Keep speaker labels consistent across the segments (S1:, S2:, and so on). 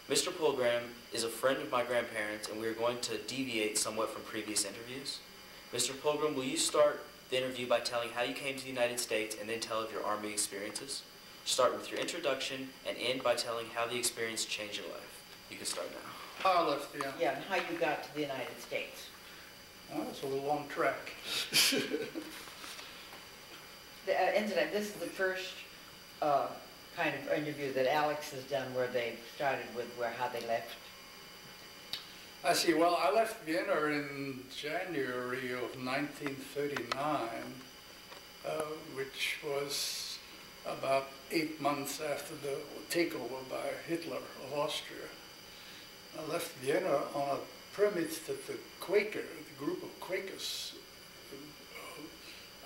S1: Mr. Pulgram is a friend of my grandparents, and we are going to deviate somewhat from previous interviews. Mr. Pulgram, will you start the interview by telling how you came to the United States and then tell of your Army experiences? Start with your introduction and end by telling how the experience changed your life. You can start now.
S2: How I left, yeah.
S3: Yeah, and how you got to the United States.
S2: Well, it's a long track.
S3: Incident, this is the first kind of interview that Alex has done where they started with how they left.
S2: I see. Well, I left Vienna in January of 1939, which was about 8 months after the takeover by Hitler of Austria. I left Vienna on a permit that the Quaker, the group of Quakers,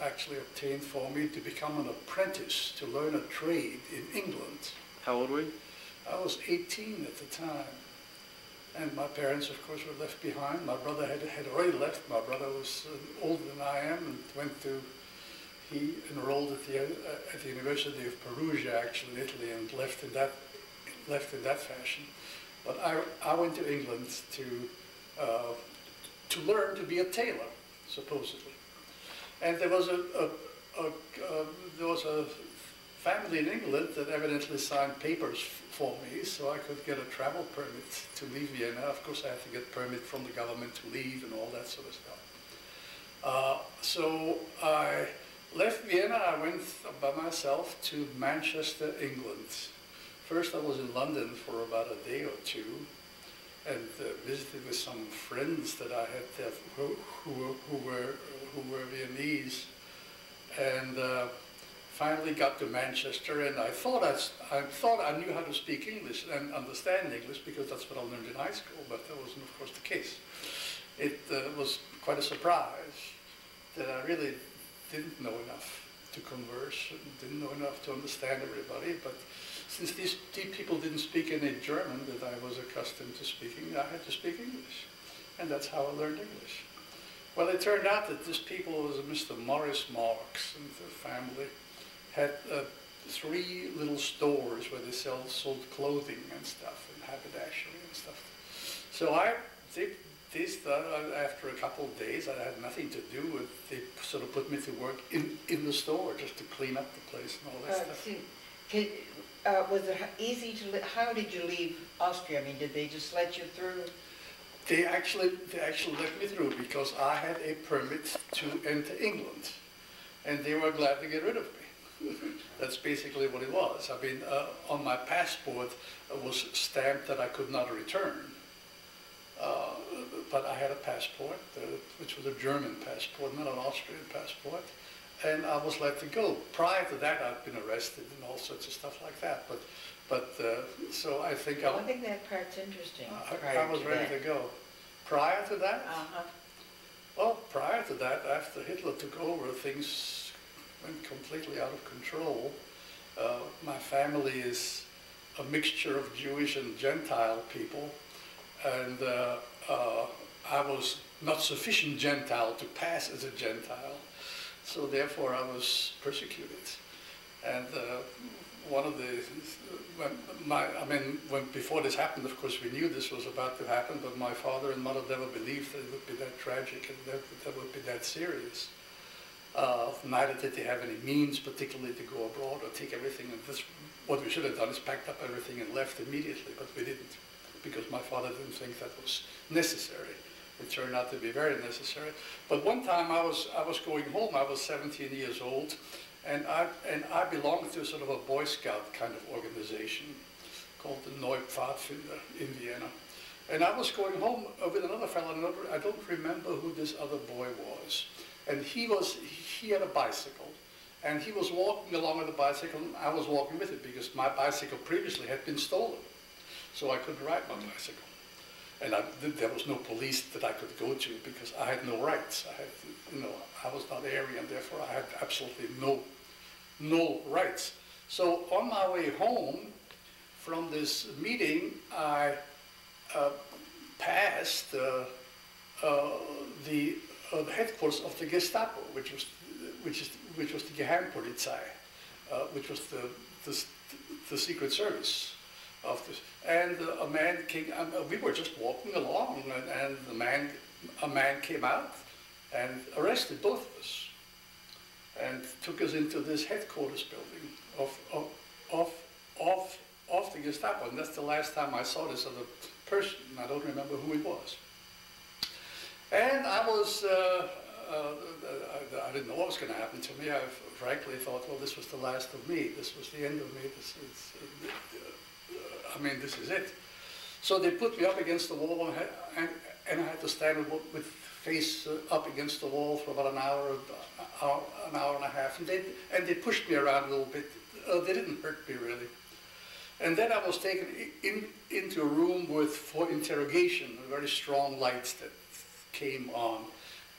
S2: actually obtained for me to become an apprentice, to learn a trade in England.
S1: How old were you?
S2: I was 18 at the time. And my parents, of course, were left behind. My brother had already left. My brother was older than I am and he enrolled at the University of Perugia, actually, in Italy, and left in that fashion. But I went to England to learn to be a tailor, supposedly. And there was a family in England that evidently signed papers for me, so I could get a travel permit to leave Vienna. Of course, I had to get permit from the government to leave and all that sort of stuff. So I left Vienna. I went by myself to Manchester, England. First, I was in London for about a day or two, and visited with some friends that I had there who were Viennese, and finally got to Manchester, and I thought I knew how to speak English and understand English because that's what I learned in high school, but that wasn't, of course, the case. It was quite a surprise that I really didn't know enough to converse and didn't know enough to understand everybody, but since these people didn't speak any German that I was accustomed to speaking, I had to speak English, and that's how I learned English. Well, it turned out that this people was a Mr. Morris Marks, and the family had 3 little stores where they sold clothing and stuff, and haberdashery and stuff. So after a couple of days, I had nothing to do with. They sort of put me to work in the store just to clean up the place and all that stuff.
S3: Was it easy to? How did you leave Austria? I mean, did they just let you through?
S2: They actually let me through because I had a permit to enter England, and they were glad to get rid of me. That's basically what it was. I mean, on my passport was stamped that I could not return, but I had a passport, which was a German passport, not an Austrian passport, and I was let to go. Prior to that, I'd been arrested and all sorts of stuff like that. So I think
S3: I think that part's interesting.
S2: I was ready to go. Prior to that? Well, prior to that, after Hitler took over, things went completely out of control. My family is a mixture of Jewish and Gentile people, and I was not sufficient Gentile to pass as a Gentile, so therefore I was persecuted. And one of the, before this happened, of course, we knew this was about to happen, but my father and mother never believed that it would be that tragic and that would be that serious. Neither did they have any means, particularly to go abroad or take everything. And this, what we should have done is packed up everything and left immediately, but we didn't, because my father didn't think that was necessary. It turned out to be very necessary. But one time I was going home. I was 17 years old. And I belonged to a sort of a Boy Scout kind of organization called the Neue Pfadfinder in Vienna. And I was going home with another fellow, I don't remember who this other boy was. And he had a bicycle, and he was walking along with the bicycle, and I was walking with it because my bicycle previously had been stolen. So I couldn't ride my bicycle. And there was no police that I could go to because I had no rights. I was not Aryan, therefore I had absolutely no rights. So on my way home from this meeting, I passed the headquarters of the Gestapo, which was the Geheimpolizei, which was the secret service of this. And a man came, we were just walking along, and a man came out and arrested both of us and took us into this headquarters building of the Gestapo. And that's the last time I saw this other person. I don't remember who it was. And I was, I didn't know what was going to happen to me. I frankly thought, well, this was the last of me. This was the end of me. This is it. So they put me up against the wall, and I had to stand with face up against the wall for about an hour and a half. And they pushed me around a little bit. They didn't hurt me really. And then I was taken into a room for interrogation, very strong lights that came on.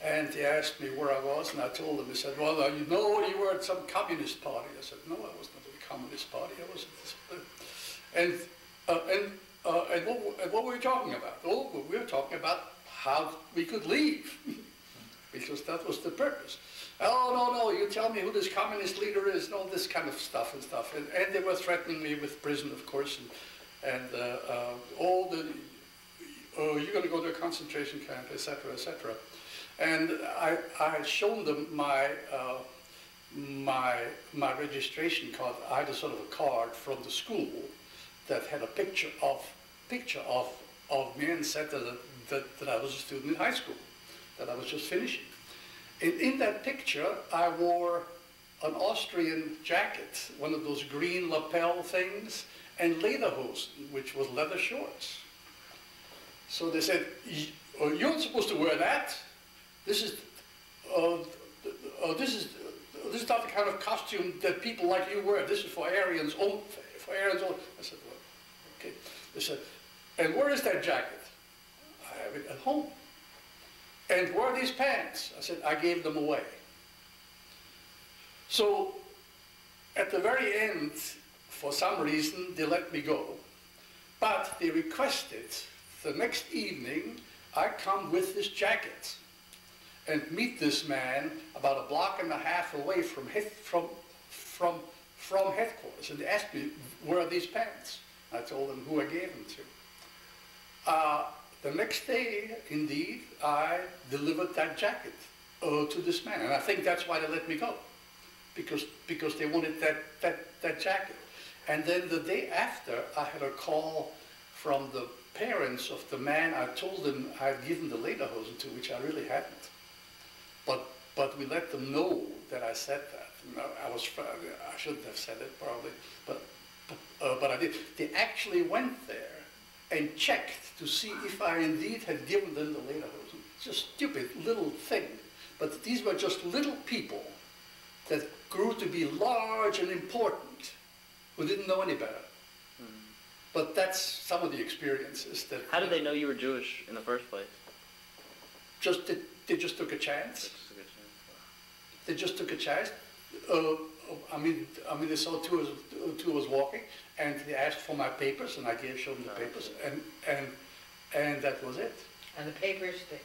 S2: And they asked me where I was, and I told them. They said, well, you know, you were at some communist party. I said, no, I was not at a communist party. I was at this. And what were we talking about? Oh, we were talking about how we could leave, because that was the purpose. Oh, no, you tell me who this communist leader is, and all this kind of stuff. And they were threatening me with prison, of course, and you're going to go to a concentration camp, etc., etc. And I had shown them my registration card. I had a sort of a card from the school that had a picture of me, and said that I was a student in high school, that I was just finishing. In that picture, I wore an Austrian jacket, one of those green lapel things, and lederhosen, which was leather shorts. So they said, you're not supposed to wear that. This is not the kind of costume that people like you wear. This is for Aryans only. For Aryans only. I said, well, okay. They said, and where is that jacket? I have it at home. And where are these pants? I said, I gave them away. So at the very end, for some reason, they let me go. But they requested the next evening I come with this jacket and meet this man about a block and a half away from headquarters. And they asked me, where are these pants? I told them who I gave them to. The next day, indeed, I delivered that jacket to this man. And I think that's why they let me go, because they wanted that jacket. And then the day after, I had a call from the parents of the man I told them I had given the lederhosen to, which I really hadn't. But we let them know that I said that. You know, I shouldn't have said it probably, but I did. They actually went there and checked to see if I indeed had given them the lederhosen. It's a stupid little thing, but these were just little people that grew to be large and important, who didn't know any better. But that's some of the experiences that...
S1: How did they know you were Jewish in the first place?
S2: They just took a chance. They just took a chance. They saw two of us walking, and they asked for my papers, and I showed them the papers, and that was it.
S3: And the papers that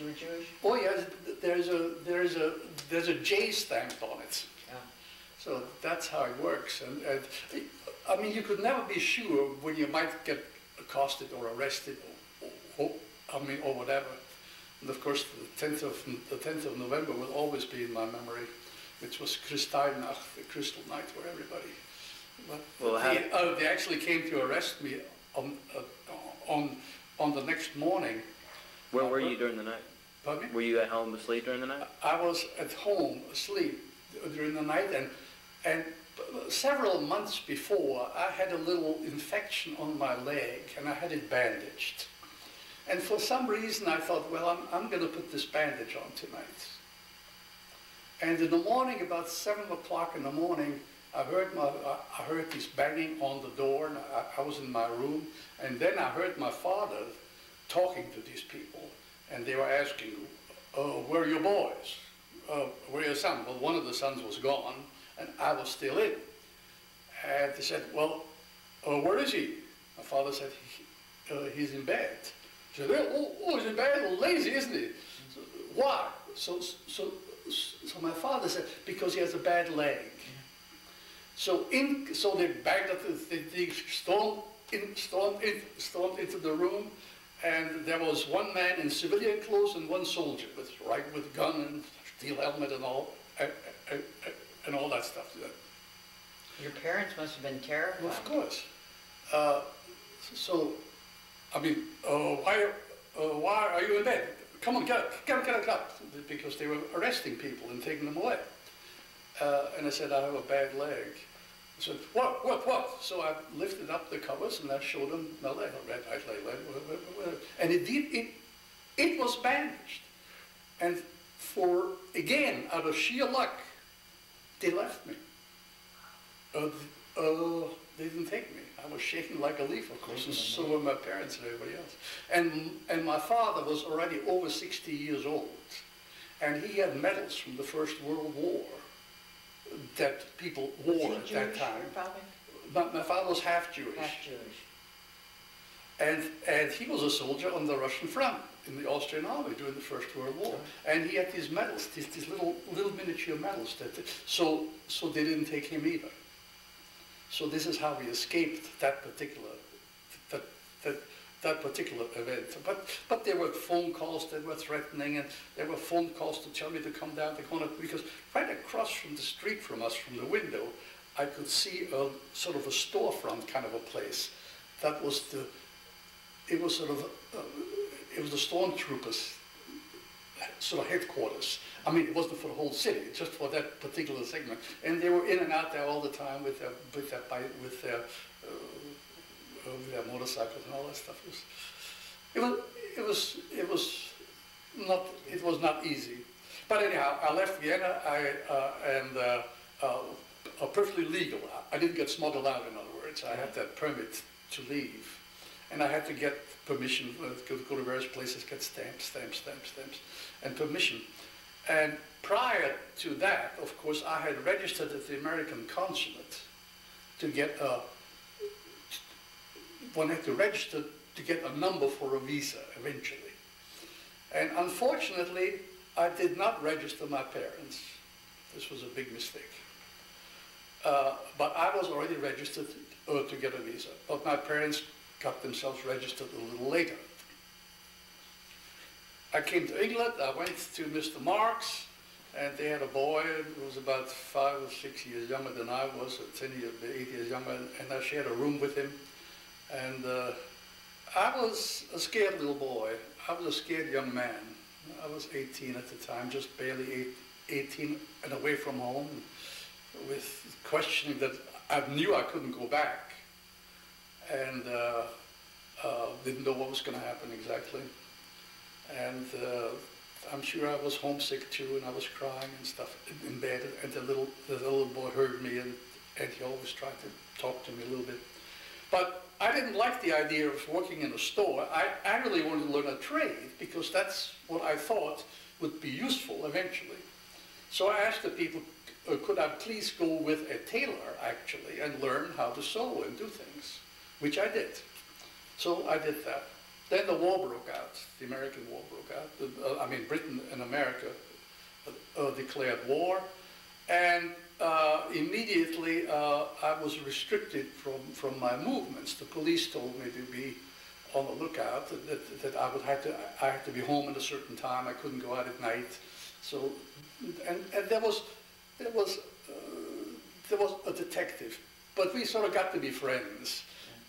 S3: you were Jewish?
S2: Oh yes, there's a J stamp on it.
S3: Yeah.
S2: So that's how it works. And you could never be sure when you might get accosted or arrested, or whatever. And of course, the 10th of November will always be in my memory, which was Kristallnacht, the crystal night for everybody. But they actually came to arrest me on the next morning.
S1: Where were you during the night?
S2: Pardon me?
S1: Were you at home asleep during the night?
S2: I was at home asleep during the night, and several months before, I had a little infection on my leg, and I had it bandaged. And for some reason, I thought, well, I'm going to put this bandage on tonight. And in the morning, about 7 o'clock in the morning, I heard this banging on the door, and I was in my room, and then I heard my father talking to these people, and they were asking, where are your boys? Where are your sons? Well, one of the sons was gone, and I was still in. And they said, well, where is he? My father said, he's in bed. He said, oh, he's in bed, well, lazy, isn't he? So, why? So my father said, because he has a bad leg. So they bagged up, they stormed into the room, and there was one man in civilian clothes and one soldier with gun and steel helmet and all that stuff.
S3: Your parents must have been terrified.
S2: Well, of course. So, I mean, why are you in bed? Come on, get up, because they were arresting people and taking them away. And I said, I have a bad leg. I said, what? So I lifted up the covers and I showed them my leg, a red leg. And it was bandaged. And again, out of sheer luck, they left me. They didn't take me. I was shaking like a leaf, of course, and so were my parents and everybody else. And my father was already over 60 years old, and he had medals from the First World War that people wore at that time. My father was half Jewish.
S3: Half Jewish.
S2: And he was a soldier on the Russian front in the Austrian army during the First World War. And he had these medals, these little miniature medals. So they didn't take him either. So this is how we escaped that particular event. But there were phone calls that were threatening, and there were phone calls to tell me to come down the corner, because right across from the street from us, from the window, I could see a sort of a storefront kind of a place. That was it was the stormtroopers sort of headquarters. I mean, it wasn't for the whole city, just for that particular segment. And they were in and out there all the time with their motorcycles and all that stuff. It was not easy. But anyhow, I left Vienna, perfectly legal. I didn't get smuggled out, in other words. I had that permit to leave. And I had to get permission, go to various places, get stamps, and permission. And prior to that, of course, I had registered at the American consulate to get one had to register to get a number for a visa eventually. And unfortunately, I did not register my parents. This was a big mistake. But I was already registered to get a visa. But my parents got themselves registered a little later. I came to England, I went to Mr. Marks, and they had a boy who was about 5 or 6 years younger than I was, 8 years younger, and I shared a room with him. And I was a scared little boy. I was a scared young man. I was 18 at the time, just barely 18 and away from home, with questioning that I knew I couldn't go back. And didn't know what was going to happen exactly. And I'm sure I was homesick too, and I was crying and stuff in bed. And the little boy heard me, and he always tried to talk to me a little bit. But I didn't like the idea of working in a store. I really wanted to learn a trade, because that's what I thought would be useful eventually. So I asked the people, could I please go with a tailor, actually, and learn how to sew and do things, which I did. So I did that. Then the war broke out, the American war broke out. Britain and America declared war, and immediately I was restricted from my movements. The police told me to be on the lookout, that I had to be home at a certain time. I couldn't go out at night. So, and there was a detective, but we sort of got to be friends.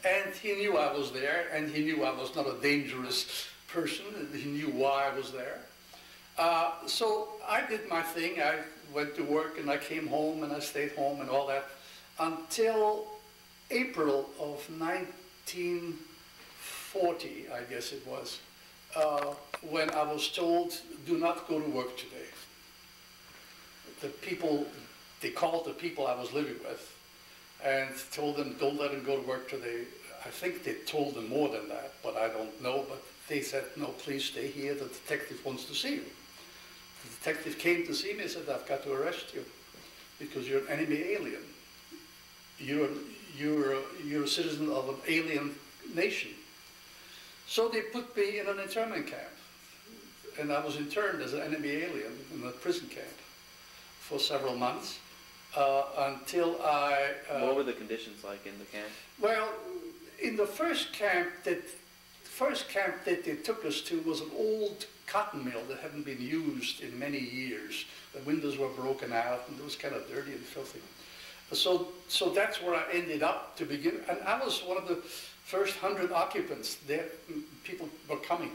S2: And he knew I was there, and he knew I was not a dangerous person. He knew why I was there. So I did my thing. I went to work, and I came home, and I stayed home, and all that, until April of 1940, I guess it was, when I was told, do not go to work today. They called the people I was living with, and told them, don't let him go to work today. I think they told them more than that, but I don't know. But they said, no, please stay here. The detective wants to see you. The detective came to see me and said, I've got to arrest you because you're an enemy alien. You're a citizen of an alien nation. So they put me in an internment camp. And I was interned as an enemy alien in a prison camp for several months. until I...
S4: What were the conditions like in the camp?
S2: Well, in the first camp that they took us to was an old cotton mill that hadn't been used in many years. The windows were broken out and it was kind of dirty and filthy. So that's where I ended up to begin. And I was one of the first 100 occupants. There, people were coming,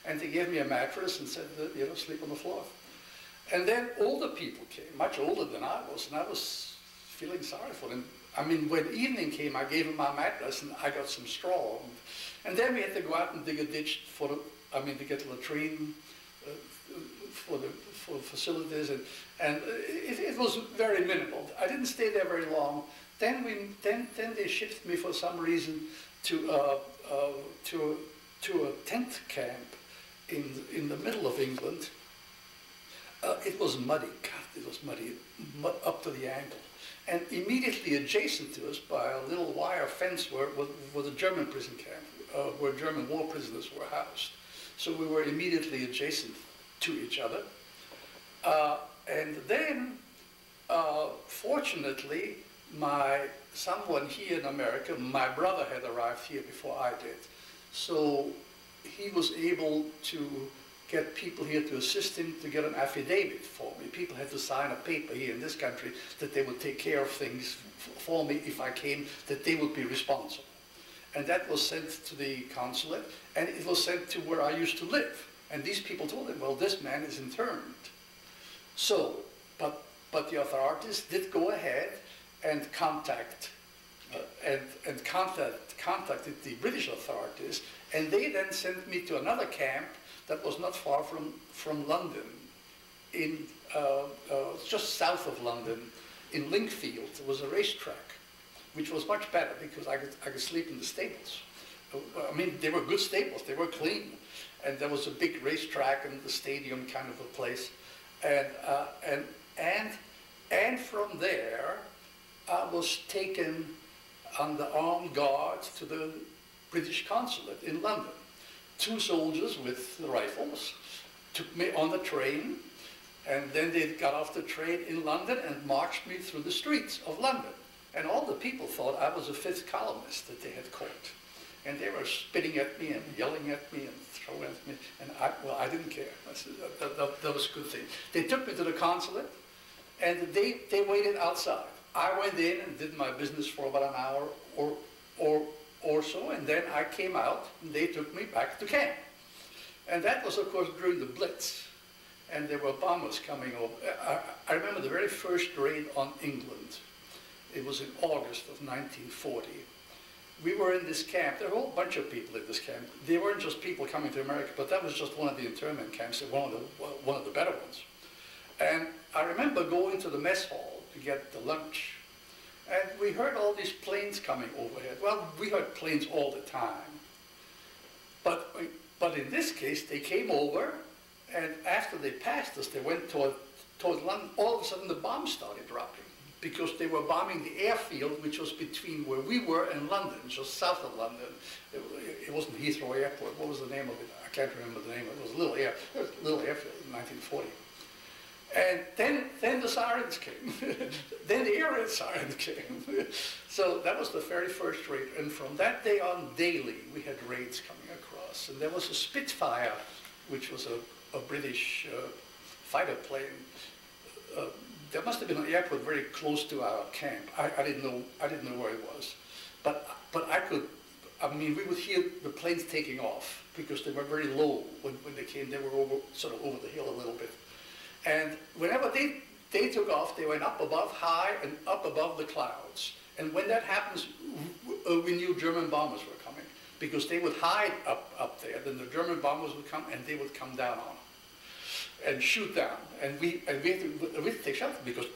S2: and they gave me a mattress and said, you know, sleep on the floor. And then older people came, much older than I was, and I was feeling sorry for them. I mean, when evening came, I gave them my mattress and I got some straw. And then we had to go out and dig a ditch to get a latrine for facilities, and it was very minimal. I didn't stay there very long. Then they shipped me for some reason to a tent camp in the middle of England. It was muddy. God, it was muddy, up to the ankle. And immediately adjacent to us, by a little wire fence, was a German prison camp, where German war prisoners were housed. So we were immediately adjacent to each other. And then, fortunately, someone here in America, my brother had arrived here before I did. So he was able to get people here to assist him to get an affidavit for me. People had to sign a paper here in this country that they would take care of things for me if I came, that they would be responsible. And that was sent to the consulate, and it was sent to where I used to live. And these people told him, well, this man is interned. So, but the authorities did go ahead and contacted the British authorities, and they then sent me to another camp that was not far from London, just south of London, in Linkfield. There was a racetrack, which was much better because I could sleep in the stables. I mean, they were good stables, they were clean, and there was a big racetrack and the stadium kind of a place, and from there I was taken under armed guard to the British consulate in London. 2 soldiers with rifles took me on the train, and then they got off the train in London and marched me through the streets of London. And all the people thought I was a 5th columnist that they had caught. And they were spitting at me and yelling at me and throwing at me. And I didn't care. I said, that was a good thing. They took me to the consulate, and they waited outside. I went in and did my business for about an hour or so, and then I came out, and they took me back to camp. And that was, of course, during the Blitz, and there were bombers coming over. I remember the very first raid on England. It was in August of 1940. We were in this camp. There were a whole bunch of people in this camp. They weren't just people coming to America, but that was just one of the internment camps, one of the better ones. And I remember going to the mess hall to get the lunch. And we heard all these planes coming overhead. Well, we heard planes all the time. But in this case, they came over, and after they passed us, they went toward London. All of a sudden, the bombs started dropping, because they were bombing the airfield, which was between where we were and London, just south of London. It wasn't Heathrow Airport. What was the name of it? I can't remember the name. It was a little airfield in 1940. And then the sirens came. Then the air raid sirens came. So that was the very first raid. And from that day on, daily, we had raids coming across. And there was a Spitfire, which was a British fighter plane. There must have been an airport very close to our camp. I didn't know where it was. But we would hear the planes taking off, because they were very low when they came. They were sort of over the hill a little bit. And whenever they took off, they went up above high and up above the clouds. And when that happens, we knew German bombers were coming, because they would hide up there. Then the German bombers would come, and they would come down on them and shoot down. And we had to take shelter, because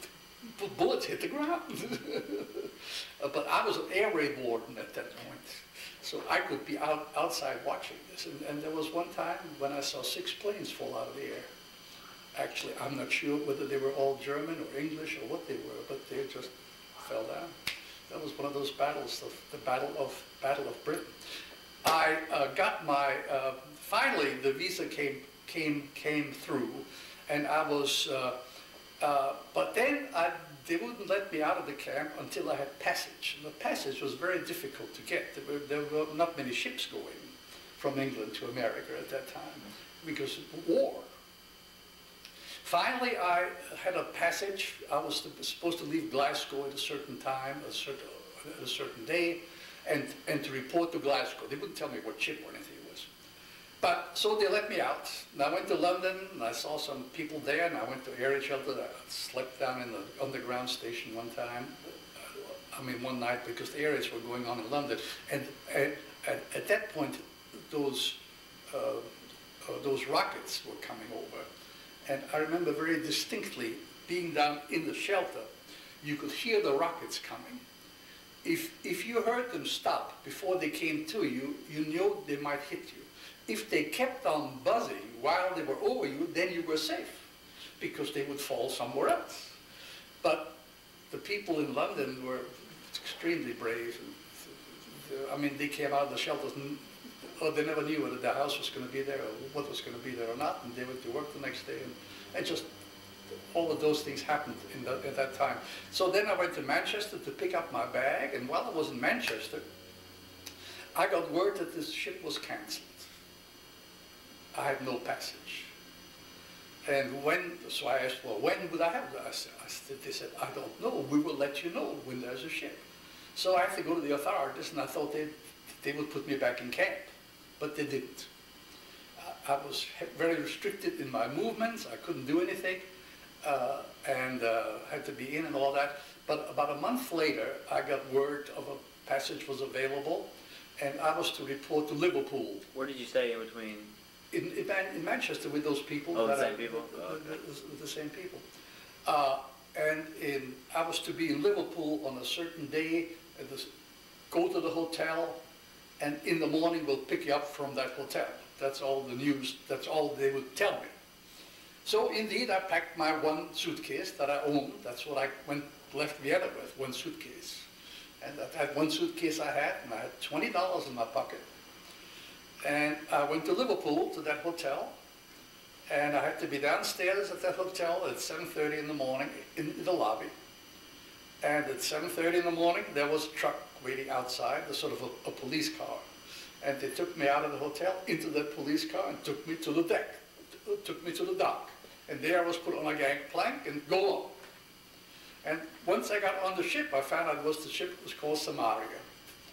S2: bullets hit the ground. But I was an air raid warden at that point, so I could be outside watching this. And there was one time when I saw 6 planes fall out of the air. Actually, I'm not sure whether they were all German or English or what they were, but they just fell down. That was one of those battles, the Battle of Britain. I got my, finally the visa came through, and I was, but then I they wouldn't let me out of the camp until I had passage. And the passage was very difficult to get. There were not many ships going from England to America at that time because of war. Finally, I had a passage. I was supposed to leave Glasgow at a certain time, a certain day, and to report to Glasgow. They wouldn't tell me what ship or anything it was. But so they let me out. And I went to London, and I saw some people there, and I went to area shelter. I slept down in the underground station one time. One night, because the areas were going on in London. And at that point, those rockets were coming over. And I remember very distinctly being down in the shelter. You could hear the rockets coming. If you heard them stop before they came to you, you knew they might hit you. If they kept on buzzing while they were over you, then you were safe, because they would fall somewhere else. But the people in London were extremely brave. They came out of the shelters, and they never knew whether the house was going to be there or what was going to be there or not, and they went to work the next day, and just all of those things happened at that time. So then I went to Manchester to pick up my bag, and while I was in Manchester, I got word that this ship was cancelled. I had no passage. And so I asked, well, when would I have that? They said, I don't know. We will let you know when there's a ship. So I had to go to the authorities, and I thought they would put me back in camp. But they didn't. I was very restricted in my movements. I couldn't do anything, and had to be in and all that. But about a month later, I got word of a passage was available, and I was to report to Liverpool.
S4: Where did you stay in between?
S2: In Manchester with those people.
S4: Oh, the same people? Oh, okay.
S2: The same people. I was to be in Liverpool on a certain day, go to the hotel, and in the morning we'll pick you up from that hotel. That's all the news, that's all they would tell me. So indeed, I packed my one suitcase that I owned. That's what I left Vienna with, one suitcase. And that one suitcase I had, and I had $20 in my pocket. And I went to Liverpool, to that hotel, and I had to be downstairs at that hotel at 7:30 in the morning in the lobby. And at 7:30 in the morning, there was a truck waiting outside, a sort of a police car. And they took me out of the hotel into that police car and took me to the deck, took me to the dock. And there I was put on a gangplank and go on. And once I got on the ship, I found out the ship was called Samaria,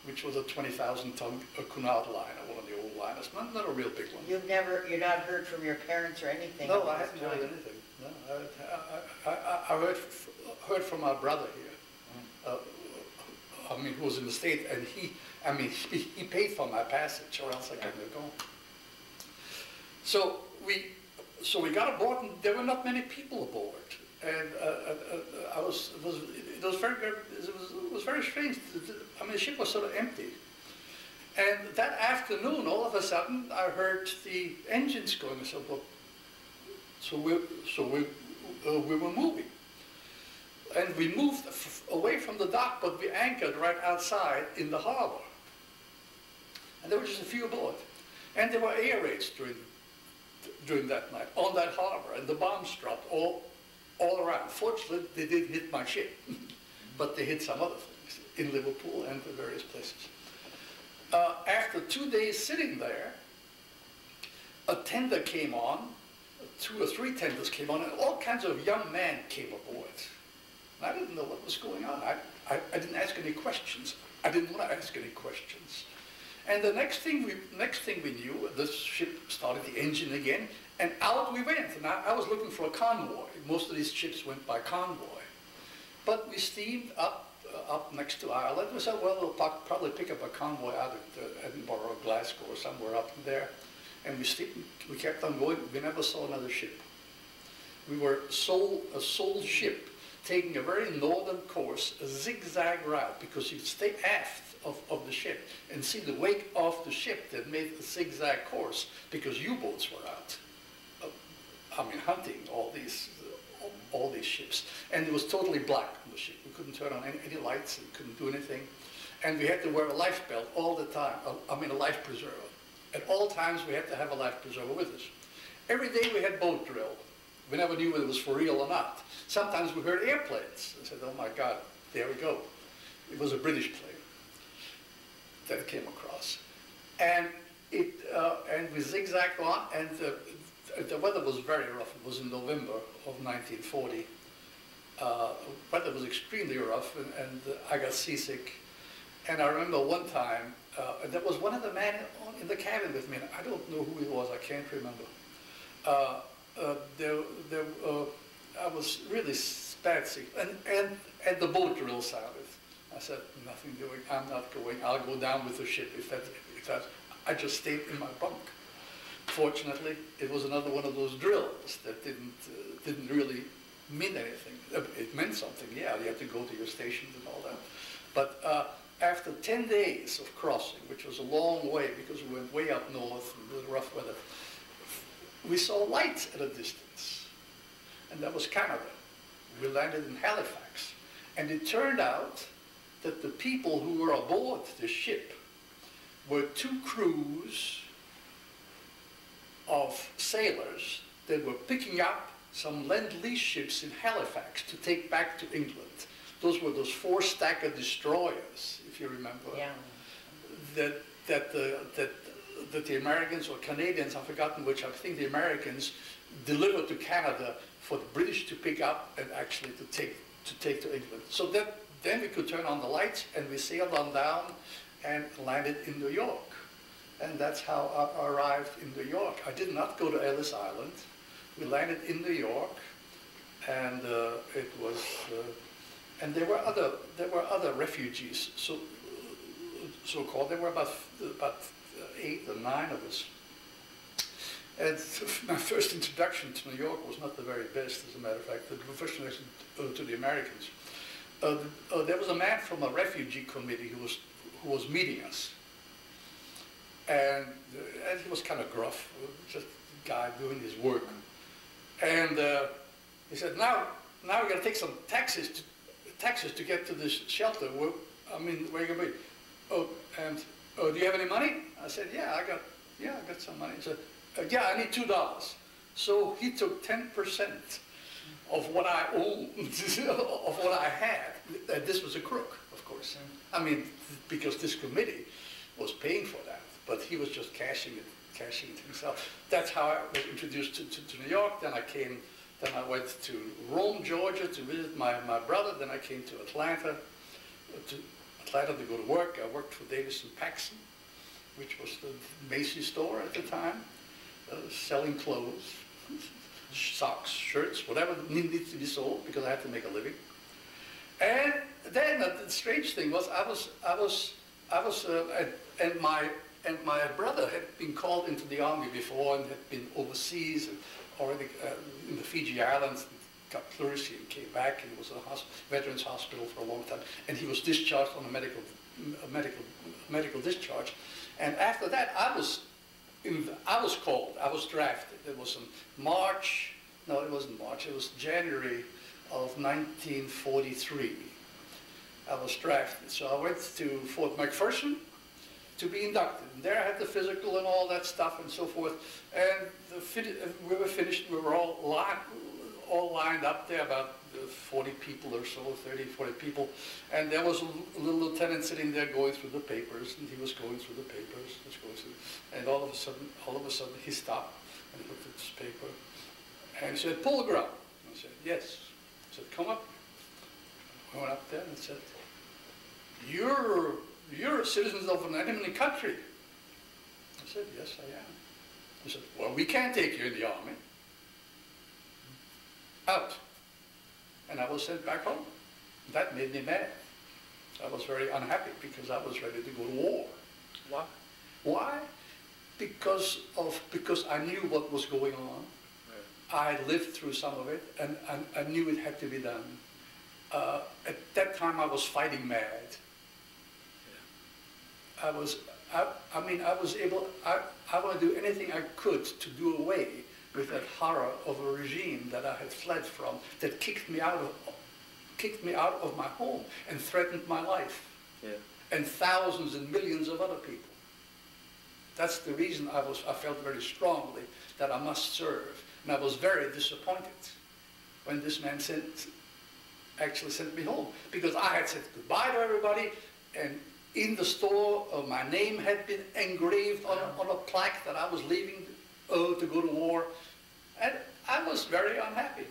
S2: which was a 20,000-ton Cunard liner, one of the old liners, not a real big one.
S3: You're not heard from your parents or anything?
S2: No, I haven't heard anything. No, I heard from my brother here, who was in the States, and he paid for my passage, or else I couldn't have gone. So we got aboard, and there were not many people aboard. And it was very strange. The ship was sort of empty. And that afternoon, all of a sudden, I heard the engines going. I said, well, so we were moving. And we moved away from the dock, but we anchored right outside in the harbor. And there were just a few aboard. And there were air raids during that night on that harbor, and the bombs dropped all around. Fortunately, they didn't hit my ship, but they hit some other things in Liverpool and the various places. After 2 days sitting there, a tender came on, 2 or 3 tenders came on, and all kinds of young men came aboard. And I didn't know what was going on. I didn't ask any questions. I didn't want to ask any questions. And the next thing we knew, the ship started the engine again, and out we went. And I was looking for a convoy. Most of these ships went by convoy. But we steamed up next to Ireland. We said, well, we'll probably pick up a convoy out of Edinburgh or Glasgow or somewhere up there. And we kept on going. We never saw another ship. We were a sole ship taking a very northern course, a zigzag route, because you'd stay aft of the ship and see the wake of the ship that made a zigzag course, because U-boats were out, hunting all these ships. And it was totally black on the ship. We couldn't turn on any lights, and couldn't do anything. And we had to wear a life belt all the time, a life preserver. At all times we had to have a life preserver with us. Every day we had boat drill. We never knew whether it was for real or not. Sometimes we heard airplanes. I said, oh my God, there we go. It was a British plane that came across. And we zigzagged on, and the weather was very rough. It was in November of 1940. Weather was extremely rough, and I got seasick. And I remember one time, there was one of the men in the cabin with me, and I don't know who he was, I can't remember. I was really bad sick, and the boat drill sounded. I said, nothing doing, I'm not going, I'll go down with the ship if that. I just stayed in my bunk. Fortunately, it was another one of those drills that didn't really mean anything. It meant something, yeah, you had to go to your stations and all that. But after 10 days of crossing, which was a long way because we went way up north in the rough weather, we saw lights at a distance, and that was Canada. We landed in Halifax, and it turned out that the people who were aboard the ship were two crews of sailors that were picking up some Lend-Lease ships in Halifax to take back to England. Those were those four-stacker destroyers, if you remember.
S3: Yeah.
S2: That the Americans or Canadians, I've forgotten which, I think the Americans delivered to Canada for the British to pick up and actually to take to England. So then we could turn on the lights, and we sailed on down and landed in New York. And that's how I arrived in New York. I did not go to Ellis Island. We landed in New York, and it was, and there were other refugees, so-called. There were about 8 or 9 of us. And my first introduction to New York was not the very best, as a matter of fact. The professional to the Americans. There was a man from a refugee committee who was meeting us, and he was kind of gruff, just a guy doing his work. And he said, "Now we got to take some taxis to get to this shelter. Where you gonna be? Oh, and do you have any money?" I said, "Yeah, I got some money." He said, "Yeah, I need $2." So he took 10% of what I owned, of what I had. This was a crook, of course. I mean, because this committee was paying for that, but he was just cashing it himself. That's how I was introduced to New York. Then I went to Rome, Georgia to visit my brother. Then I came to Atlanta to go to work. I worked for Davis & Paxson, which was the Macy's store at the time, selling clothes, socks, shirts, whatever needed to be sold, because I had to make a living. And then the strange thing was, and my brother had been called into the army before and had been overseas, already in the Fiji Islands, got pleurisy and came back, and he was in a veterans hospital for a long time, and he was discharged on a medical discharge. And after that, I was drafted. It was in March, no, it wasn't March, it was January of 1943. I was drafted. So I went to Fort McPherson to be inducted. And there I had the physical and all that stuff and so forth. And we were finished, we were all lined up there, about 40 people or so, 30, 40 people. And there was a little lieutenant sitting there going through the papers, and he was going through the papers, and all of a sudden he stopped and he looked at this paper. And he said, "Pulgram." I said, "Yes." He said, "Come up." I went up there and said, You're citizens of an enemy country." I said, "Yes, I am." He said, "Well, we can't take you in the army." Out. And I was sent back home. That made me mad. I was very unhappy because I was ready to go to war.
S4: Why?
S2: Why? Because I knew what was going on. I lived through some of it, and I knew it had to be done. At that time, I was fighting mad. I wanted to do anything I could to do away with that horror of a regime that I had fled from, that kicked me out of my home and threatened my life, and thousands and millions of other people. That's the reason I felt very strongly that I must serve. And I was very disappointed when this man actually sent me home, because I had said goodbye to everybody, and in the store my name had been engraved on a plaque that I was leaving to go to war, and I was very unhappy.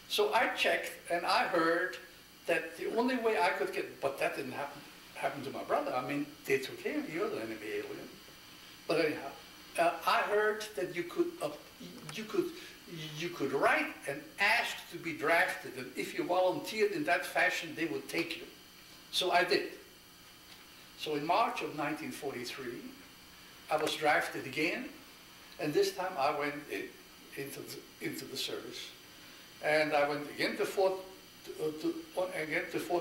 S2: So I checked, and I heard that the only way I could get, but that didn't happen to my brother. I mean, they took him, he was an enemy alien. But anyhow, I heard that you could write and ask to be drafted, and if you volunteered in that fashion, they would take you. So I did. So in March of 1943, I was drafted again, and this time I went into the service. And I went again to Fort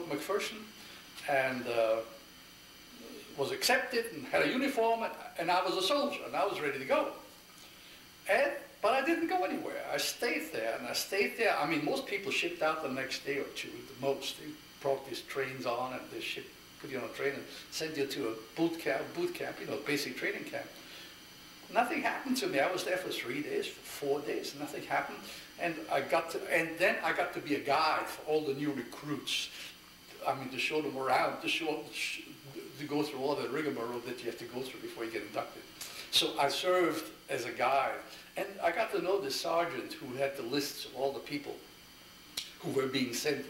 S2: McPherson, and was accepted and had a uniform, and I was a soldier, and I was ready to go. But I didn't go anywhere. I stayed there, and I stayed there. I mean, most people shipped out the next day or two, the most. They brought these trains on, and they put you on a train and sent you to a boot camp, you know, basic training camp. Nothing happened to me. I was there for 3 days, for 4 days, nothing happened. And then I got to be a guide for all the new recruits. I mean, to show them around, to go through all the rigmarole that you have to go through before you get inducted. So I served as a guide, and I got to know the sergeant who had the lists of all the people who were being sent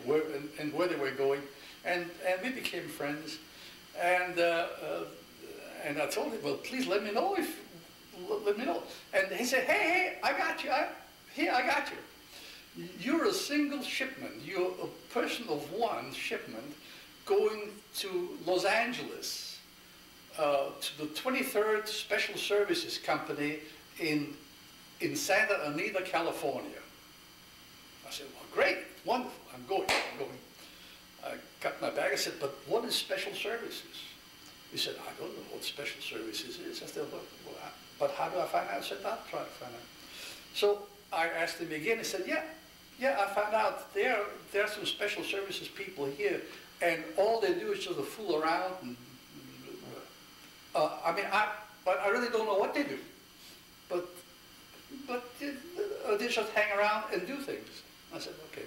S2: and where they were going, and we became friends. And I told him, well, please let me know let me know. And he said, hey, I got you. I got you. You're a single shipment. You're a person of one shipment going to Los Angeles, to the 23rd Special Services Company in Santa Anita, California. I said, well, great, wonderful, I'm going. I got my bag. I said, but what is Special Services? He said, I don't know what Special Services is. I said, well, but how do I find out? I said, I'll try to find out. So I asked him again. He said, yeah, I found out there are some Special Services people here, and all they do is sort of fool around. And, but I really don't know what they do. But they just hang around and do things. I said, okay.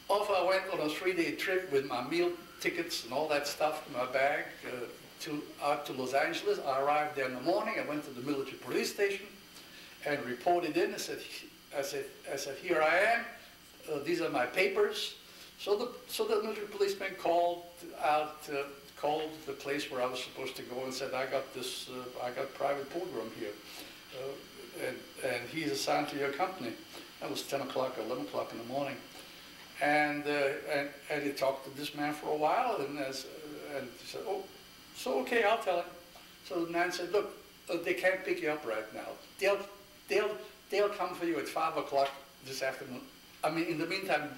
S2: Off I went on a 3-day trip with my meal tickets and all that stuff in my bag out to Los Angeles. I arrived there in the morning. I went to the military police station and reported in. I said, here I am. These are my papers. So the military policeman called the place where I was supposed to go and said, I got Private Pulgram here, and he's assigned to your company. That was 10 o'clock, 11 o'clock in the morning. And he talked to this man for a while, and he said, oh, so okay, I'll tell him. So the man said, look, they can't pick you up right now. They'll come for you at 5 o'clock this afternoon. I mean, in the meantime,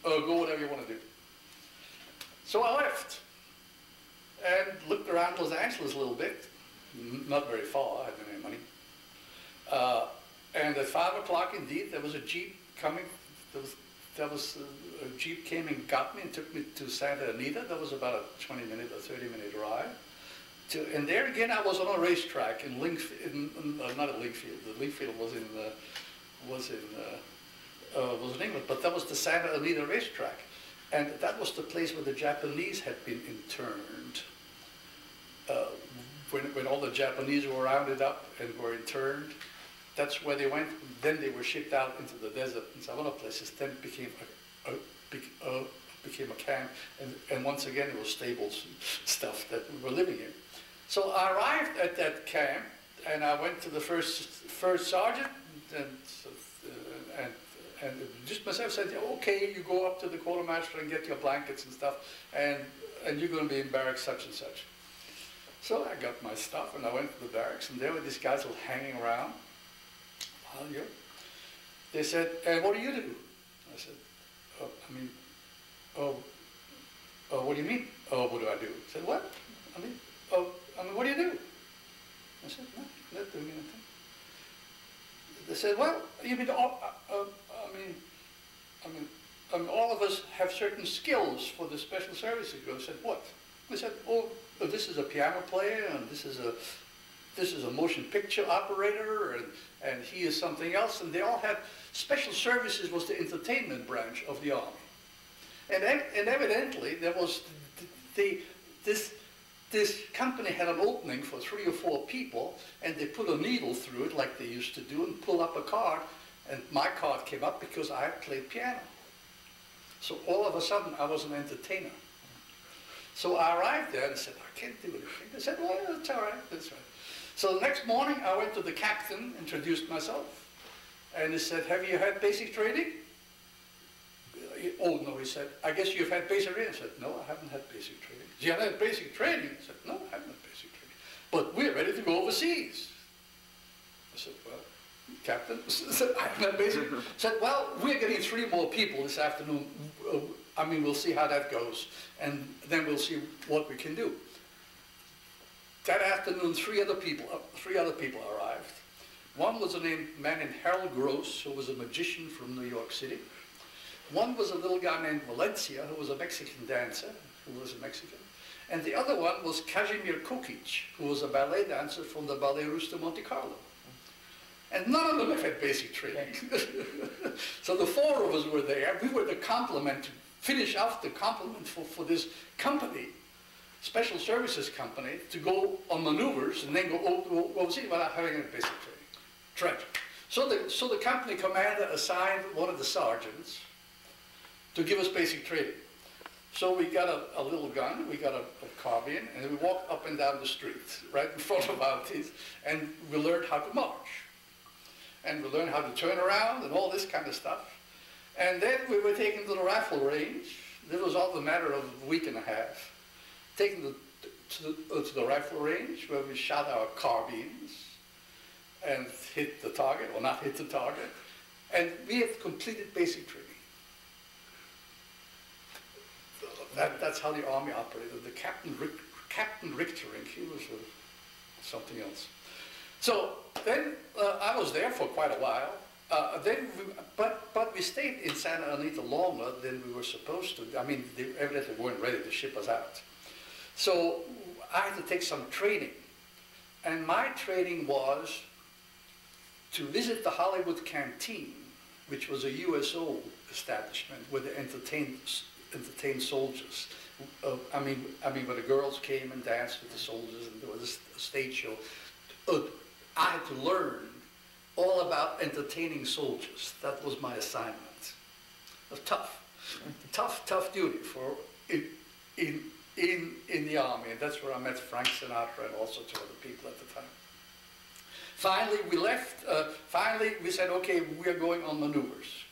S2: go whatever you want to do. So I left and looked around Los Angeles a little bit. Not very far, I didn't have any money. And at 5 o'clock, indeed, there was a Jeep coming. A Jeep came and got me and took me to Santa Anita. That was about a 20-minute or 30-minute ride. And there again, I was on a racetrack in not at Linkfield. The Linkfield was in England, but that was the Santa Anita racetrack. And that was the place where the Japanese had been interned. When all the Japanese were rounded up and were interned, that's where they went. Then they were shipped out into the desert and some other places. Then it became a camp, and once again it was stables and stuff that we were living in. So I arrived at that camp, and I went to the first sergeant, and just myself said, okay, you go up to the quartermaster and get your blankets and stuff, and you're going to be in barracks such and such. So I got my stuff, and I went to the barracks, and there were these guys all hanging around. They said, and what do you do? I said, what do you mean? Oh, what do I do? I said, what? What do you do? I said, no, not doing anything. They said, well, you mean, all of us have certain skills for the special services. I said, what? I said, oh, this is a piano player, and this is this is a motion picture operator, and he is something else, and they all had, special services was the entertainment branch of the army. And evidently, there was, this company had an opening for 3 or 4 people, and they put a needle through it like they used to do, and pull up a card, and my card came up because I played piano. So all of a sudden, I was an entertainer. So I arrived there and said, I can't do anything. They said, well, that's all right, that's right. So the next morning, I went to the captain, introduced myself, and he said, have you had basic training? Oh, no, he said, I guess you've had basic training. I said, no, I haven't had basic training. You haven't had basic training? I said, no, I haven't had basic training. But we're ready to go overseas. I said, well, Captain, I said, I haven't had basic training. I said, well, we're getting 3 more people this afternoon. I mean, we'll see how that goes, and then we'll see what we can do. That afternoon, 3 other people arrived. One was a man named Harold Gross, who was a magician from New York City. One was a little guy named Valencia, who was a Mexican dancer, who was a Mexican. And the other one was Kazimir Kukic, who was a ballet dancer from the Ballet Russe de Monte Carlo. And none of them have had basic training. So the 4 of us were there. We were the complement, to finish off the complement for this company, special services company, to go on maneuvers and then go overseas without having a basic training. Tragic. So the company commander assigned one of the sergeants to give us basic training. So we got a little gun, we got a carbine, and we walked up and down the street, right in front of our teeth, and we learned how to march. And we learned how to turn around and all this kind of stuff. And then we were taken to the rifle range. This was all the matter of a week and a half. Taken to the rifle range, where we shot our carbines and hit the target, or not hit the target. And we had completed basic training. That's how the army operated. The Captain Richtering, he was something else. So then I was there for quite a while. But we stayed in Santa Anita longer than we were supposed to. I mean, they evidently weren't ready to ship us out. So I had to take some training. And my training was to visit the Hollywood Canteen, which was a USO establishment where they entertained soldiers. I mean, where the girls came and danced with the soldiers, and there was a stage show. I had to learn all about entertaining soldiers. That was my assignment. It was tough duty for in the army, and that's where I met Frank Sinatra and all sorts of other people at the time. Finally, we left. Finally, we said, okay, we're going on maneuvers.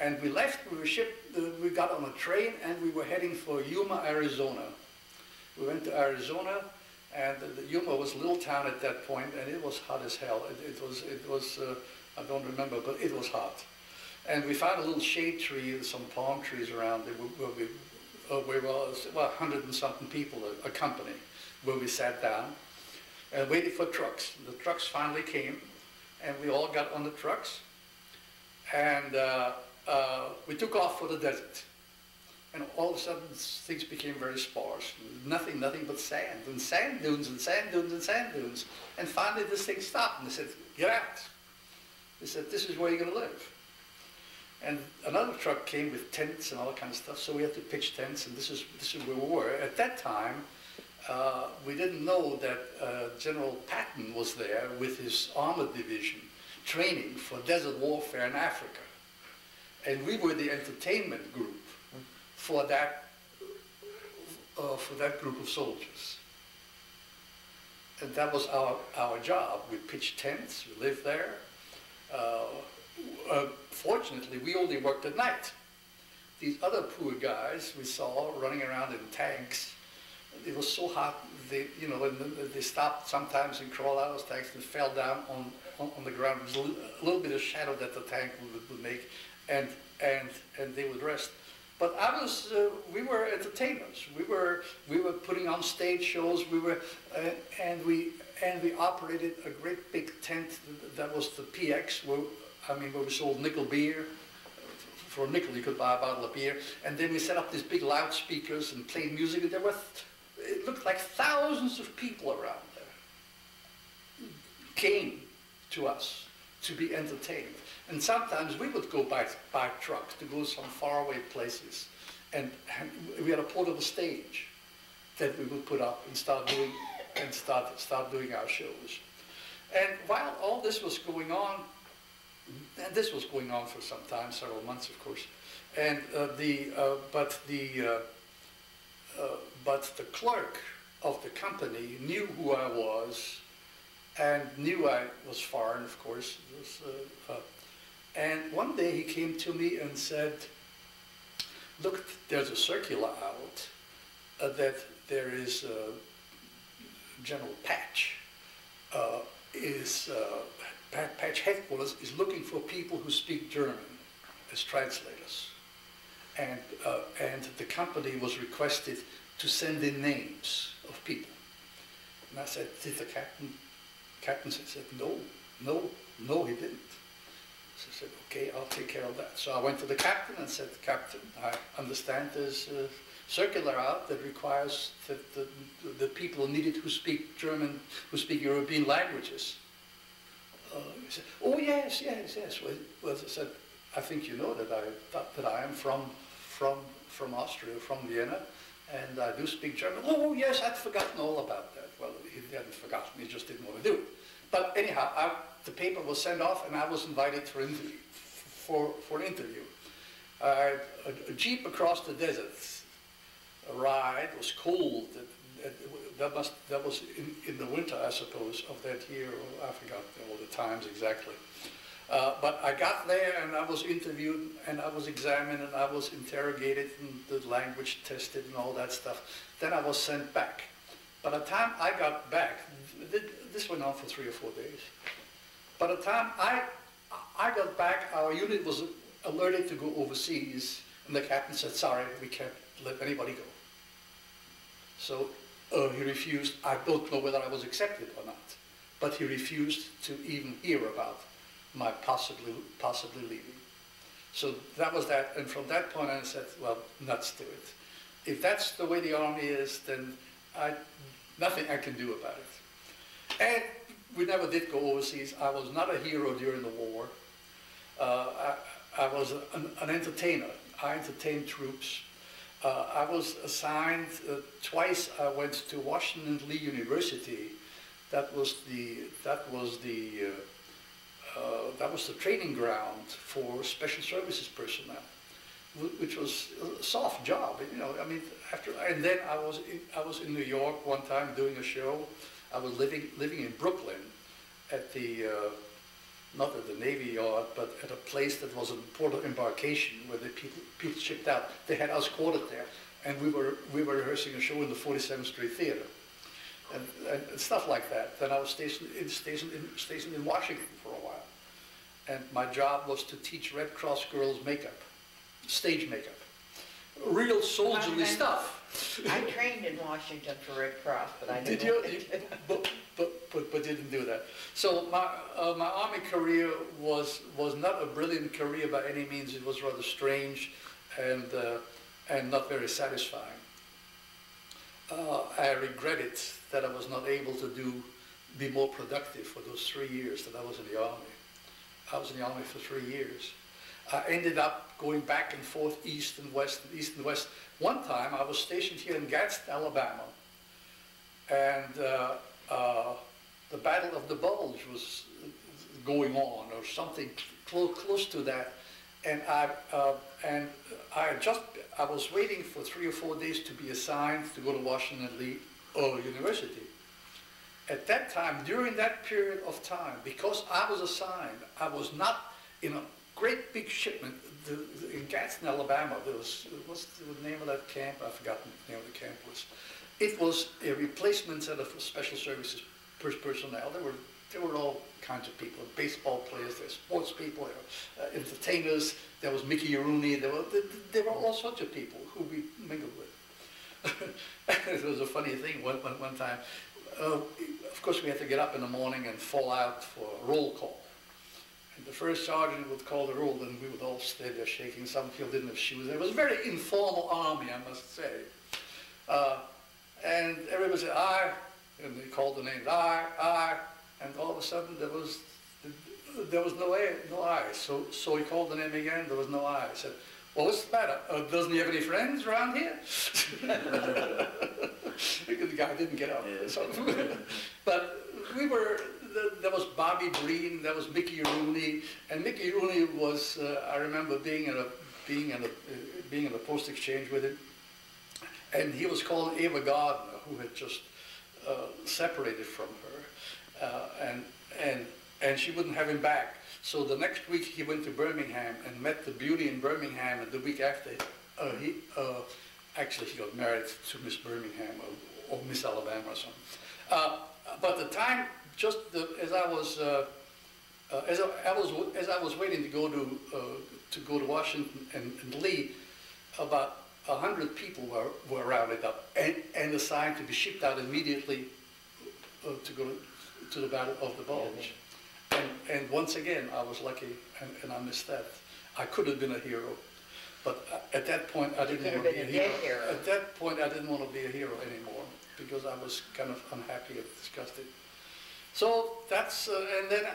S2: And we left, we were shipped, we got on a train, and we were heading for Yuma, Arizona. We went to Arizona, and Yuma was a little town at that point, and it was hot as hell. It was I don't remember, but it was hot. And we found a little shade tree, some palm trees around there, where we were, 100 and something people, a company, where we sat down and waited for trucks. The trucks finally came, and we all got on the trucks, and we took off for the desert. And all of a sudden, things became very sparse. Nothing but sand, and sand dunes, and sand dunes, and sand dunes. And finally, this thing stopped, and they said, get out. They said, this is where you're going to live. And another truck came with tents and all that kind of stuff, so we had to pitch tents, and this is where we were. At that time, we didn't know that General Patton was there with his armored division training for desert warfare in Africa. And we were the entertainment group for that group of soldiers. And that was our job. We pitched tents, we lived there. Fortunately, we only worked at night. These other poor guys we saw running around in tanks. It was so hot, they stopped sometimes and crawled out of those tanks and fell down on the ground. There was a little bit of shadow that the tank would make, and they would rest. But we were entertainers. We were putting on stage shows. And we operated a great big tent that was the PX, where we sold nickel beer. For a nickel, you could buy a bottle of beer. And then we set up these big loudspeakers and played music. And it looked like thousands of people around there. came to us to be entertained. And sometimes we would go by truck to go some faraway places. And we had a portable stage that we would put up and start doing our shows. And while all this was going on, and this was going on for some time, several months, of course, and but the clerk of the company knew who I was, and knew I was foreign, of course. And one day he came to me and said, "Look, there's a circular out that there is General Patch Patch headquarters is looking for people who speak German as translators, and the company was requested to send in names of people." And I said, "Did the captain?" Captain said, no, he didn't. So I said, "Okay, I'll take care of that." So I went to the captain and said, "Captain, I understand there's a circular out that requires that the people needed who speak German, who speak European languages." He said, "Oh, yes. Well, I said, "I think you know that I am from Austria, from Vienna, and I do speak German." "Oh, yes, I'd forgotten all about that." Well, he hadn't forgotten, he just didn't want to do it. But anyhow, the paper was sent off, and I was invited for an interview. A jeep across the desert, a ride, was cold. That was in the winter, I suppose, of that year. Or I forgot all the times exactly. But I got there, and I was interviewed, and I was examined, and I was interrogated, and the language tested, and all that stuff. Then I was sent back. By the time I got back, this went on for 3 or 4 days. By the time I got back, our unit was alerted to go overseas, and the captain said, "Sorry, we can't let anybody go." So he refused. I don't know whether I was accepted or not, but he refused to even hear about my possibly leaving. So that was that, and from that point on I said, well, nuts to it. If that's the way the army is, then nothing I can do about it. And we never did go overseas. I was not a hero during the war. I was an entertainer. I entertained troops. I was assigned twice. I went to Washington Lee University. That was the training ground for special services personnel, which was a soft job. You know, I mean, and then I was in New York one time doing a show. I was living in Brooklyn at the not at the Navy Yard, but at a place that was a port of embarkation where the people shipped out. They had us quartered there, and we were rehearsing a show in the 47th Street Theater, and stuff like that. Then I was stationed in Washington for a while, and my job was to teach Red Cross girls makeup, stage makeup, real soldierly stuff.
S3: I trained in Washington for Red Cross, but I didn't.
S2: Did you? But didn't do that. So my army career was not a brilliant career by any means. It was rather strange and not very satisfying. I regretted that I was not able to be more productive for those 3 years that I was in the army. I was in the army for 3 years. I ended up going back and forth east and west. One time I was stationed here in Gadsden, Alabama, and the Battle of the Bulge was going on, or something close to that, and I was waiting for 3 or 4 days to be assigned to go to Washington Lee University. At that time, during that period of time, because I was assigned, I was not in a great big shipment. In Gadsden, Alabama, there was, what's the name of that camp? I've forgotten the name of the camp was. It was a replacement center for special services personnel. There were all kinds of people, baseball players, there were sports people, there were entertainers, there was Mickey Rooney, there were all sorts of people who we mingled with. It was a funny thing one time. Of course, we had to get up in the morning and fall out for a roll call. And the first sergeant would call the roll, and we would all stay there shaking. Some people didn't have shoes. It was a very informal army, I must say. And everybody said, "Aye," and they called the names, "Aye, aye." And all of of a sudden there was no I. So he called the name again. There was no I. I said, "Well, what's the matter? Doesn't he have any friends around here?" Because the guy didn't get up.
S4: Yeah.
S2: So, but there was Bobby Breen, there was Mickey Rooney, and Mickey Rooney was. I remember being in a post exchange with him, and he was called Eva Gardner, who had just separated from her, and she wouldn't have him back. So the next week he went to Birmingham and met the beauty in Birmingham, and the week after actually he got married to Miss Birmingham or Miss Alabama or something. But the time, as I was waiting to go to Washington and Lee, about 100 people were rounded up and assigned to be shipped out immediately to go to the Battle of the Bulge. And once again, I was lucky, and I missed that. I could have been a hero, but at that point, I didn't want to be a hero. At that point, I didn't want to be a hero anymore because I was kind of unhappy and disgusted. So that's, and then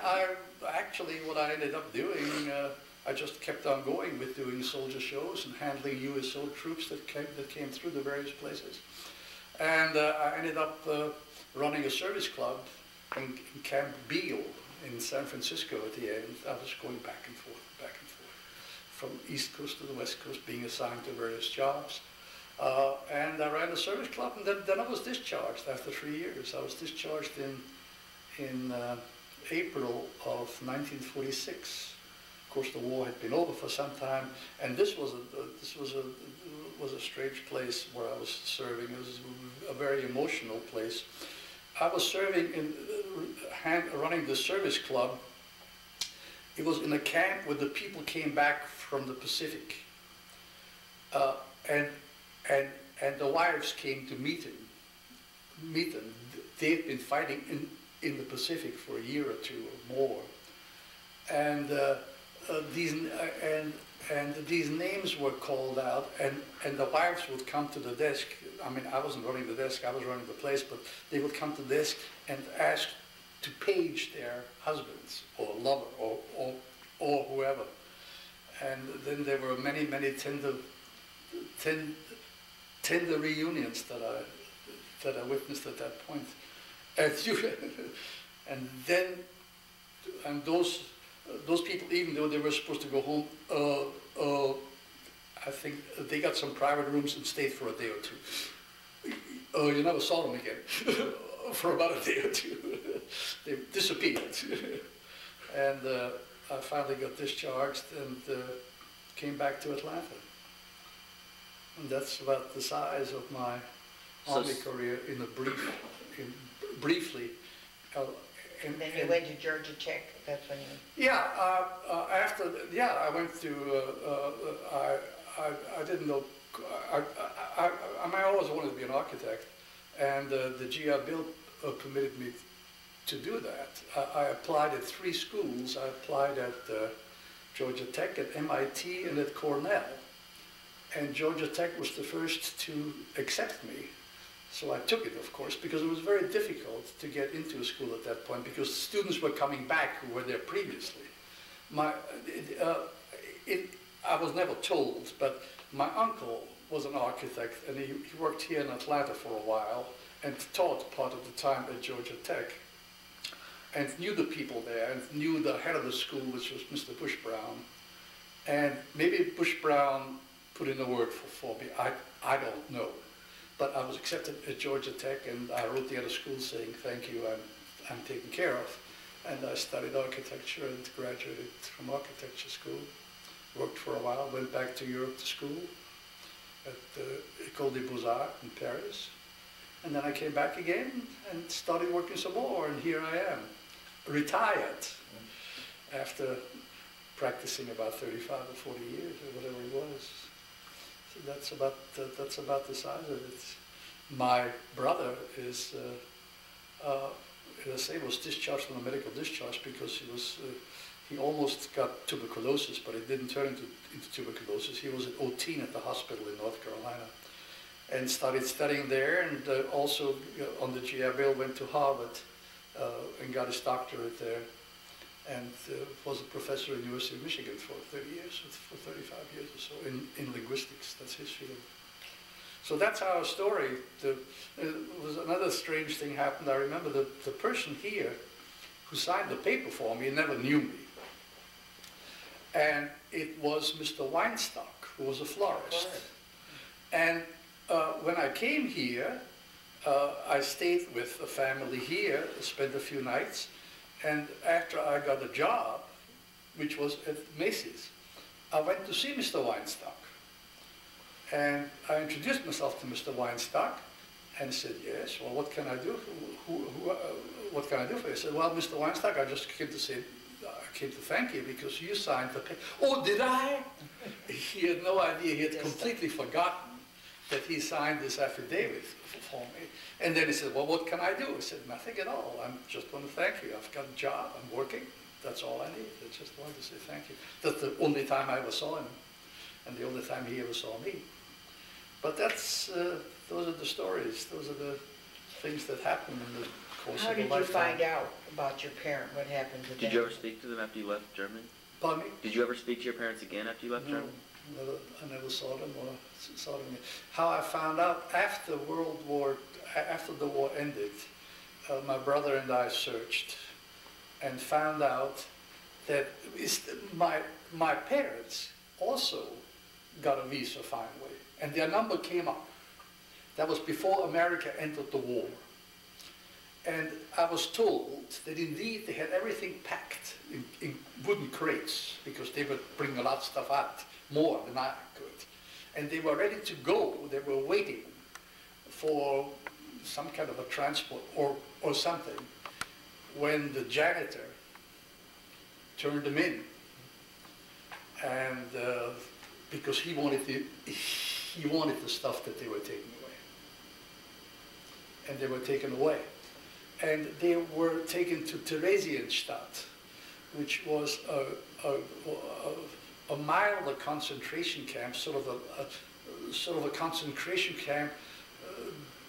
S2: what I ended up doing, I just kept on going with doing soldier shows and handling USO troops that came through the various places. And I ended up running a service club in Camp Beale in San Francisco at the end. I was going back and forth, from East Coast to the West Coast, being assigned to various jobs. And I ran a service club, and then I was discharged after 3 years. I was discharged in April of 1946. Of course, the war had been over for some time, and this was a strange place where I was serving. It was a very emotional place. I was serving running the service club. It was in a camp where the people came back from the Pacific, and the wives came to meet them. They'd been fighting in the Pacific for a year or two or more, and these names were called out, and the wives would come to the desk. I mean, I wasn't running the desk, I was running the place, but they would come to the desk and ask to page their husbands or lover or whoever. And then there were many tender reunions that I witnessed at that point. And those people, even though they were supposed to go home, I think they got some private rooms and stayed for a day or two. You never saw them again for about a day or two. They disappeared. And I finally got discharged and came back to Atlanta. And that's about the size of my Army career briefly.
S3: And then you went to Georgia Tech. That's when you.
S2: Yeah. I went to. I didn't know. I always wanted to be an architect, and the GI Bill permitted me to do that. I applied at 3 schools. I applied at Georgia Tech, at MIT, and at Cornell. And Georgia Tech was the first to accept me. So I took it, of course, because it was very difficult to get into a school at that point because students were coming back who were there previously. I was never told, but my uncle was an architect, and he worked here in Atlanta for a while and taught part of the time at Georgia Tech, and knew the people there, and knew the head of the school, which was Mr. Bush Brown. And maybe Bush Brown put in a word for me. I don't know. But I was accepted at Georgia Tech, and I wrote the other school saying, "Thank you, I'm taken care of." And I studied architecture and graduated from architecture school. Worked for a while, went back to Europe to school at École des Beaux-Arts in Paris. And then I came back again and started working some more, and here I am, retired after practicing about 35 or 40 years or whatever it was. So that's about the size of it. My brother is, as I say, was discharged from a medical discharge because he almost got tuberculosis, but it didn't turn into tuberculosis. He was at Otine at the hospital in North Carolina, and started studying there, and also on the GI Bill went to Harvard and got his doctorate there, and was a professor at the University of Michigan for 30 years, for 35 years or so, in linguistics. That's his field. So that's our story. Was another strange thing happened. I remember the person here who signed the paper for me never knew me. And it was Mr. Weinstock, who was a florist. And when I came here, I stayed with a family here, spent a few nights, and after I got a job, which was at Macy's, I went to see Mr. Weinstock. And I introduced myself to Mr. Weinstock, and said, yes, well, what can I do? What can I do for you? He said, well, Mr. Weinstock, I just came to say, I came to thank you because you signed the paper. Oh, did I? He had no idea. He had completely forgotten that he signed this affidavit for me. And then he said, well, what can I do? I said, nothing at all. I just want to thank you. I've got a job. I'm working. That's all I need. I just wanted to say thank you. That's the only time I ever saw him, and the only time he ever saw me. But that's, those are the stories. Those are the things that happen in the course of a lifetime.
S3: How did you find out about your parent? What happened to them?
S4: Did you ever speak to them after you left Germany?
S2: Pardon me?
S4: Did you ever speak to your parents again after you left Germany?
S2: No, I never saw them or saw them. How I found out after the war ended, my brother and I searched and found out that my parents also got a visa finally, and their number came up. That was before America entered the war. And I was told that indeed they had everything packed in wooden crates, because they would bring a lot of stuff out, more than I could. And they were ready to go. They were waiting for some kind of a transport or something, when the janitor turned them in. And because he wanted the stuff that they were taking away. And they were taken away. And they were taken to Theresienstadt, which was a milder concentration camp, sort of a concentration camp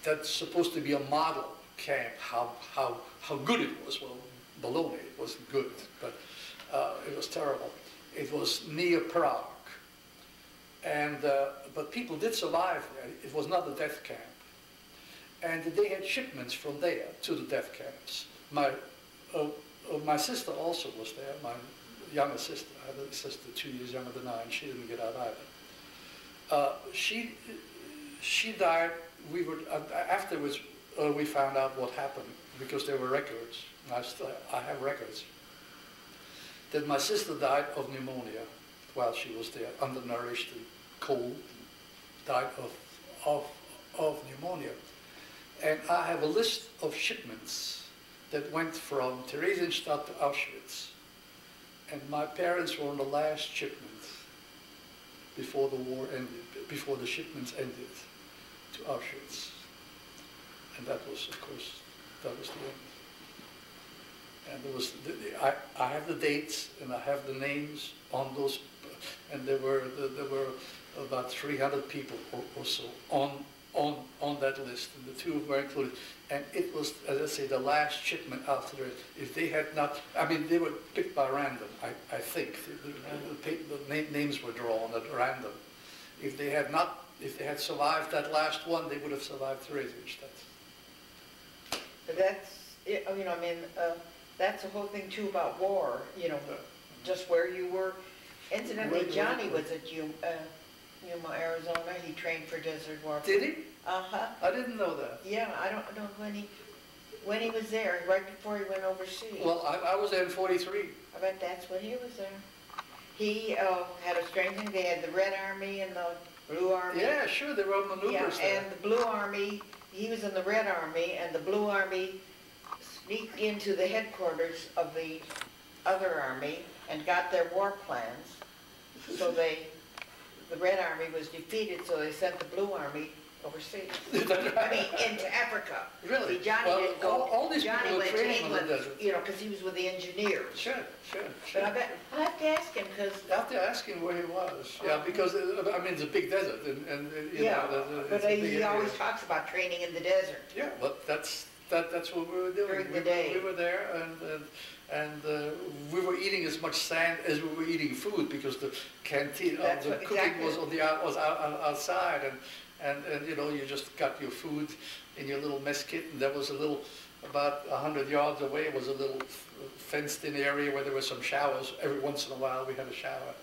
S2: that's supposed to be a model camp. How good it was? Well, baloney. It wasn't good, but it was terrible. It was near Prague, and but people did survive there. It was not a death camp. And they had shipments from there to the death camps. My sister also was there, my younger sister. I have a sister 2 years younger than I, and she didn't get out either. She died. Afterwards, we found out what happened, because there were records. I have records. That my sister died of pneumonia while she was there, undernourished and cold, died of pneumonia. And I have a list of shipments that went from Theresienstadt to Auschwitz. And my parents were on the last shipment before the war ended, before the shipments ended to Auschwitz. And that was, of course, that was the end. And there was, I have the dates and I have the names on those, and there were about 300 people or so on that list, and the two were included. And it was, as I say, the last shipment after it. If they had not, I mean, they were picked by random, I think. The names were drawn at random. If they had survived that last one, they would have survived Theresienstadt.
S3: But that's, you know, I mean, that's the whole thing too about war, you know, just where you were. Incidentally, Johnny was at Yuma, Arizona. He trained for Desert Warfare.
S2: Did he?
S3: Uh-huh.
S2: I didn't know that.
S3: Yeah, I don't know when he was there, right before he went overseas.
S2: Well, I was there in '43.
S3: I bet that's when he was there. He had a strange thing. They had the Red Army and the Blue Army.
S2: Yeah, sure, there were maneuvers there.
S3: And the Blue Army, he was in the Red Army, and the Blue Army sneaked into the headquarters of the other army and got their war plans. So the Red Army was defeated, so they sent the Blue Army overseas. I mean, into Africa.
S2: Really?
S3: See, Johnny
S2: well,
S3: didn't go.
S2: all these
S3: Johnny
S2: people were
S3: went to
S2: training on the
S3: England,
S2: desert.
S3: you know, because he was with the engineers.
S2: Sure.
S3: But I bet I'll have to ask him because.
S2: I have to ask him where he was. Yeah, because I mean it's a big desert, and you know,
S3: But
S2: it's a big
S3: he
S2: area.
S3: always talks about training in the desert.
S2: Yeah, but that's That's what we were doing.
S3: During the day.
S2: We were there, and we were eating as much sand as we were eating food, because the canteen,
S3: That's
S2: the
S3: what-
S2: cooking
S3: exactly.
S2: was outside, and you know, you just got your food in your little mess kit, and there was a little, about 100 yards away was a little fenced-in area where there were some showers. Every once in a while we had a shower.